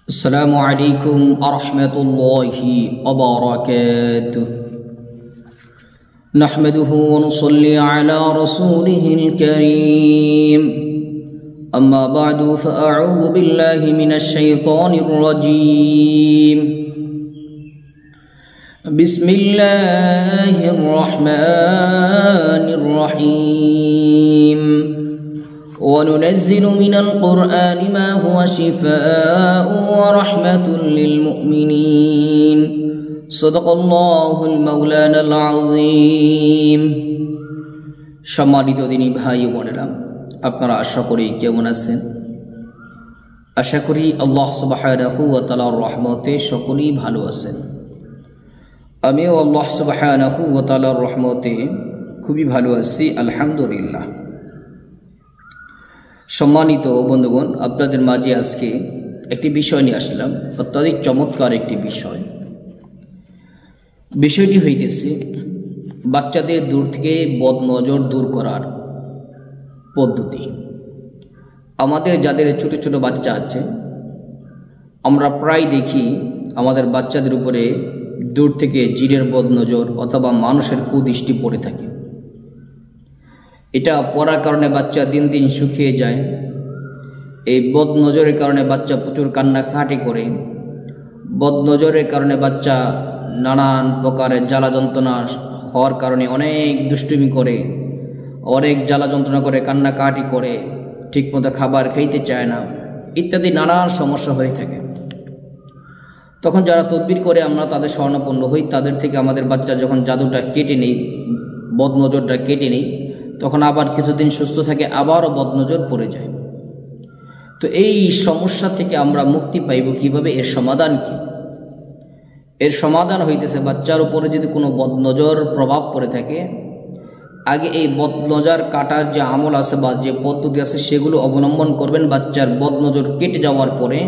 السلام عليكم ورحمة الله وبركاته. نحمده ونصلي على رسوله الكريم. أما بعد فأعوذ بالله من الشيطان الرجيم. بسم الله الرحمن الرحيم. وننزل من القرآن ما هو شفاء ورحمة للمؤمنين. صدق الله المولانا العظيم. সম্মানিত দিনী ভাই ও বোনেরা, আপনারা আশা করি কেমন আছেন? আশা করি আল্লাহ সুবহানাহু ওয়া তাআলার রহমতে সকলেই ভালো আছেন। আমিও আল্লাহ সুবহানাহু ওয়া তাআলার রহমতে খুবই ভালো আছি, আলহামদুলিল্লাহ। সম্মানিত বন্ধুগণ, আপনাদের মাঝে আজকে একটি বিষয় নিয়ে আসলাম, অত্যধিক চমৎকার একটি বিষয়। বিষয়টি হইতেছে বাচ্চাদের দূর থেকে বদনজর দূর করার পদ্ধতি। আমাদের যাদের ছোট ছোট বাচ্চা আছে, আমরা প্রায় দেখি আমাদের বাচ্চাদের উপরে দূর থেকে জিনের বদনজর অথবা মানুষের কুদৃষ্টি পড়ে থাকে। এটা পড়ার কারণে বাচ্চা দিন দিন শুকিয়ে যায়। এই বদনজরের কারণে বাচ্চা প্রচুর কান্নাকাটি করে। বদনজরের কারণে বাচ্চা নানান প্রকারের জ্বালা যন্ত্রণা হওয়ার কারণে অনেক দুষ্টুমি করে, অনেক জ্বালা যন্ত্রণা করে, কান্নাকাটি করে, ঠিকমতো খাবার খেতে চায় না, ইত্যাদি নানান সমস্যা হয়ে থাকে। তখন যারা তদবির করে আমরা তাদের শরণাপন্ন হই, তাদের থেকে আমাদের বাচ্চা যখন জাদুটা কেটে নেই, বদনজরটা কেটে নেই, তখন আবার কিছুদিন সুস্থ থাকে, আবারও বদনজর পড়ে যায়। তো এই সমস্যা থেকে আমরা মুক্তি পাইব কিভাবে? এর সমাধান কি? এর সমাধান হইতেছে, বাচ্চার উপরে যদি কোনো বদনজর প্রভাব পড়ে থাকে, আগে এই বদনজর কাটার যে আমল আছে বা যে পদ্ধতি আছে সেগুলো অবলম্বন করবেন। বাচ্চার বদনজর কেটে যাওয়ার পরে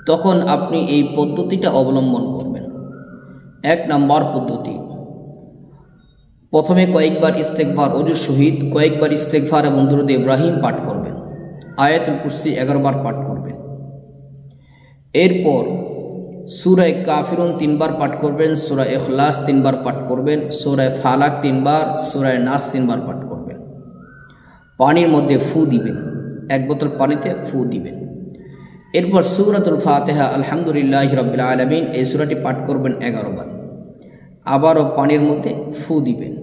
তখন আপনি এই পদ্ধতিটা অবলম্বন করবেন। 1 নম্বর পদ্ধতি, প্রথমে কয়েকবার ইস্তেগফার ওযুর সহিত কয়েকবার ইস্তেগফার এবং দুরূদ ইব্রাহিম পাঠ করবেন। আয়াতুল কুরসি 11 বার পাঠ করবেন। এরপর সূরা কাফিরুন 3 বার পাঠ করবেন, সূরা ইখলাস 3 বার পাঠ করবেন, সূরা ফালাক 3 বার, সূরা নাস 3 বার পাঠ করবেন। পানির মধ্যে ফু দিবেন, 1 বোতল পানিতে ফু দিবেন। এরপর সূরাতুল ফাতিহা আলহামদুলিল্লাহি রাব্বিল আলামিন এই সূরাটি পাঠ করবেন 11 বার। আবারও পানির মধ্যে ফু দিবেন।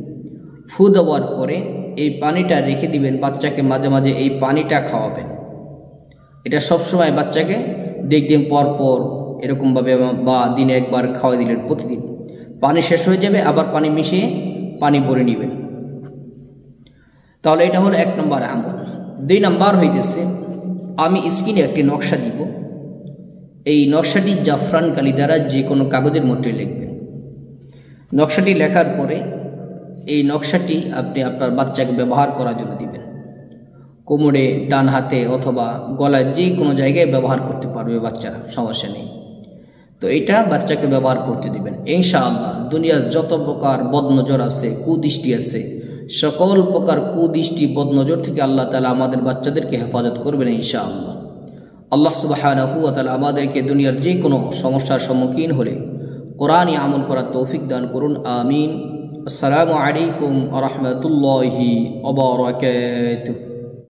ফু দেওয়ার পরে এই পানিটা রেখে দিবেন, বাচ্চাকে মাঝে মাঝে এই পানিটা খাওয়াবেন। এটা সবসময় বাচ্চাকে দেখদিন পর পর এরকমভাবে বা দিনে 1 বার খাওয়া দিলেন প্রতিদিন। পানি শেষ হয়ে যাবে, আবার পানি মিশিয়ে পানি ভরে নেবেন। তাহলে এটা হলো 1 নম্বর আমল। 2 নম্বর হইতেছে, আমি স্ক্রিনে একটি নকশা দিব। এই নকশাটি জাফরান কালি দ্বারা যে কোনো কাগজের মধ্যে লিখবেন। নকশাটি লেখার পরে এই নকশাটি আপনি আপনার বাচ্চাকে ব্যবহার করার জন্য দিবেন। কোমরে, ডান হাতে অথবা গলায়, যে কোনো জায়গায় ব্যবহার করতে পারবে বাচ্চারা, সমস্যা নেই। তো এটা বাচ্চাকে ব্যবহার করতে দিবেন। ইনশাআল্লাহ দুনিয়ার যত প্রকার বদনজর আছে, কুদৃষ্টি আছে, সকল প্রকার কুদৃষ্টি বদনজর থেকে আল্লাহ তাআলা আমাদের বাচ্চাদেরকে হেফাজত করবেন ইনশাআল্লাহ। আল্লাহ সুবহানাহু ওয়া তাআলা আমাদেরকে দুনিয়ার যে কোনো সমস্যার সম্মুখীন হলে কোরআনে আমল করার তৌফিক দান করুন, আমিন। আসসালামু আলাইকুম ওয়া রাহমাতুল্লাহি ওয়া বারাকাতুহু।